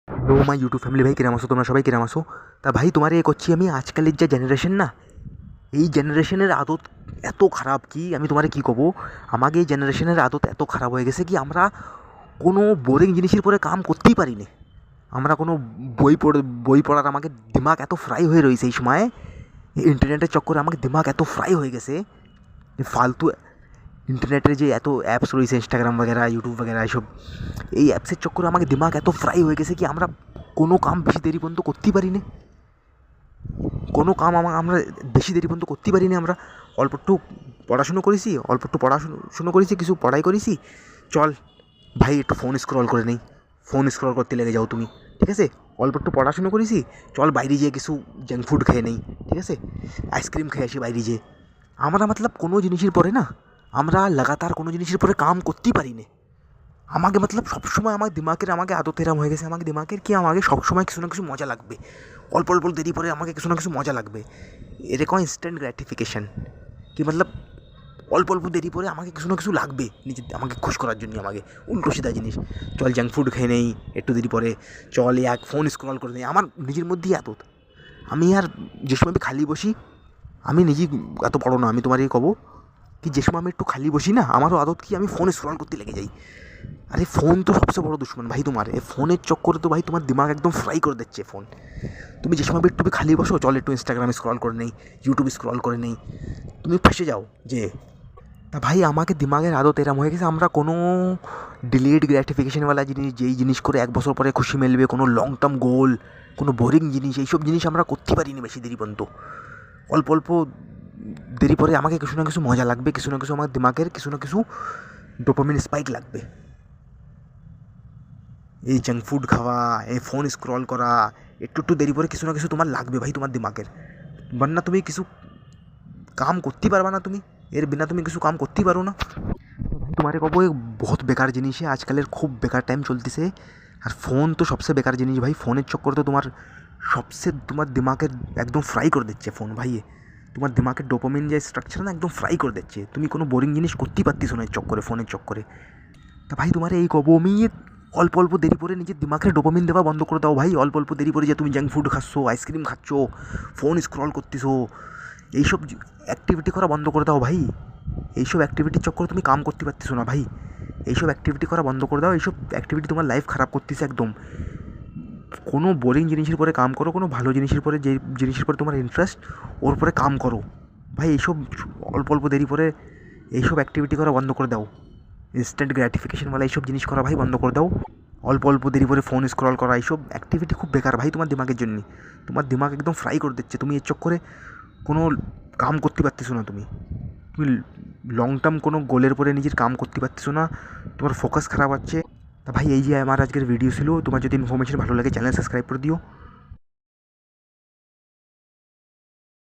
Hello my YouTube family, ভাই কিরাম আসো? তোমরা সবাই কিরাম আসো? তা ভাই তোমার এ করছি আমি, আজকালের যে জেনারেশন না, এই জেনারেশনের আদত এত খারাপ কি আমি তোমারে কি কব। আমাকে এই জেনারেশনের আদত এত খারাপ হয়ে গেছে কি আমরা কোনো বোরিং জিনিসের পরে কাম করতেই পারি না। আমরা কোনো বই পড়ার আমাকে দিমাগ এত ফ্রাই হয়ে রয়েছে এই সময়, এই ইন্টারনেটের চক্করে আমাকে দিমাগ এত ফ্রাই হয়ে গেছে। ফালতু ইন্টারনেটের যে এত অ্যাপস রয়েছে, ইনস্টাগ্রাম বগেরা, ইউটিউব বগেরা, এইসব এই অ্যাপসের চক্করে আমাকে দিমাগ এত ফ্রাই হয়ে গেছে কি আমরা কোনো কাম বেশি দেরি পর্যন্ত করতেই পারি না। কোনো কাম আমরা বেশি দেরি পর্যন্ত করতেই পারি না। আমরা অল্প একটু পড়াশুনো করেছি, অল্প একটু পড়াশুনো করেছি, কিছু পড়াই করেছি, চল ভাই একটু ফোন স্ক্রল করে নেই। ফোন স্ক্রল করতে লেগে যাও তুমি, ঠিক আছে? অল্প একটু পড়াশুনো করেছি, চল বাইরে যেয়ে কিছু জাঙ্ক ফুড খেয়ে নেই, ঠিক আছে? আইসক্রিম খেয়ে আসি বাইরে যেয়ে। আমরা মতলব কোনো জিনিসের পরে না, আমরা লাগাতার কোনো জিনিসের পরে কাম করতেই পারি না। আমাকে মতলব সবসময় আমার দিমাগের আমাকে আদত এরম হয়ে গেছে, আমাকে দিমাগের কি আমাকে সবসময় কিছু না কিছু মজা লাগবে। অল্প অল্প দেরি পরে আমাকে কিছু না কিছু মজা লাগবে। এরকম ইনস্ট্যান্ট গ্র্যাটিফিকেশান কি মতলব অল্প অল্প দেরি পরে আমাকে কিছু না কিছু লাগবে নিজে আমাকে খুশ করার জন্য। আমাকে উল্টো সিধা জিনিস, চল জাঙ্ক ফুড খেয়ে নেই একটু দেরি পরে, চল এক ফোন স্ক্রল করে নেই। আমার নিজের মধ্যেই আদত। আমি আর যে সময় আমি খালি বসি, আমি নিজেই এত বড় না, আমি তোমার কব কি যে সময় আমি একটু খালি বসি না, আমারও আদত কি আমি ফোনে স্ক্রল করতে লেগে যাই। আরে ফোন তো সবচেয়ে বড় দুশ্মন ভাই তোমার। এই ফোনের চক্করে তো ভাই তোমার দিমাগ একদম ফ্রাই করে দিচ্ছে ফোন। তুমি যে সময় একটু খালি বসো, চল একটু ইনস্টাগ্রামে স্ক্রল করে নেই, ইউটিউবে স্ক্রল করে নেই, তুমি ফেসে যাও যে। তা ভাই আমাকে দিমাগের আদত এরম হয়ে গেছে, আমরা কোনো ডিলেড গ্র্যাটিফিকেশনওয়ালা জিনিস, যেই জিনিস করে এক বছর পরে খুশি মিলবে, কোনো লং টার্ম গোল, কোনো বোরিং জিনিস, এইসব জিনিস আমরা করতে পারিনি বেশি দেরি পর্যন্ত। অল্প অল্প দেরি পরে আমাকে কিছু না কিছু মজা লাগবে, কিছু না কিছু আমার দিমাগের কিছু না কিছু ডোপামিন স্পাইক লাগবে। এই জাঙ্ক ফুড খাওয়া, এই ফোন স্ক্রল করা, একটু একটু দেরি পরে কিছু না কিছু তোমার লাগবে ভাই তোমার দিমাগের। বন্না তুমি কিছু কাম করতেই পারবা না, তুমি এর বিনা তুমি কিছু কাম করতেই পারো না। ভাই তোমারে কব বহুত বেকার জিনিস, আজকালের খুব বেকার টাইম চলতেছে। আর ফোন তো সবচেয়ে বেকার জিনিস ভাই। ফোনের চক্কর তো তোমার সবচেয়ে তোমার দিমাগের একদম ফ্রাই করে দিচ্ছে ফোন ভাই। তোমার দিমাগের ডোপামিন যে স্ট্রাকচার না, একদম ফ্রাই করে দিচ্ছে। তুমি কোনো বোরিং জিনিস করতেই পারতিস না এর চক্করে, ফোনের চক্করে। তা ভাই তোমার এই কব আমি, অল্প অল্প দেরি পরে নিজের দিমাগের ডোপামিন দেওয়া বন্ধ করে দাও ভাই। অল্প অল্প দেরি পরে যে তুমি জাঙ্ক ফুড খাচ্ছো, আইসক্রিম খাচ্ছো, ফোন স্ক্রল করতেছো, এইসব অ্যাক্টিভিটি করা বন্ধ করে দাও ভাই। এইসব অ্যাক্টিভিটির চক্করে তুমি কাম করতে পারতেছো না ভাই। এইসব অ্যাক্টিভিটি করা বন্ধ করে দাও। এইসব অ্যাক্টিভিটি তোমার লাইফ খারাপ করতেছে একদম। কোনো বোরিং জিনিসের পরে কাম করো, কোনো ভালো জিনিসের পরে, যে জিনিসের পরে তোমার ইন্টারেস্ট, ওর পরে কাম করো ভাই। এইসব অল্প অল্প দেরি পরে এইসব অ্যাক্টিভিটি করা বন্ধ করে দাও। ইনস্ট্যান্ট গ্র্যাটিফিকেশনওয়ালা এইসব জিনিস করা ভাই বন্ধ করে দাও। অল্প অল্প দেরি করে ফোন স্ক্রল করা, এইসব অ্যাক্টিভিটি খুব বেকার ভাই তোমার দিমাগের জন্য। তোমার দিমাগ একদম ফ্রাই করে দিচ্ছে। তুমি এর চক্করে কোনো কাম করতে পারতেছো না। তুমি তুমি লং টার্ম কোনো গোলের পরে নিজের কাম করতে পারতেছো না, তোমার ফোকাস খারাপ হচ্ছে। তা ভাই এই যে আমার আজকের ভিডিও ছিল, তোমার যদি ইনফরমেশন ভালো লাগে চ্যানেল সাবস্ক্রাইব করে দিও।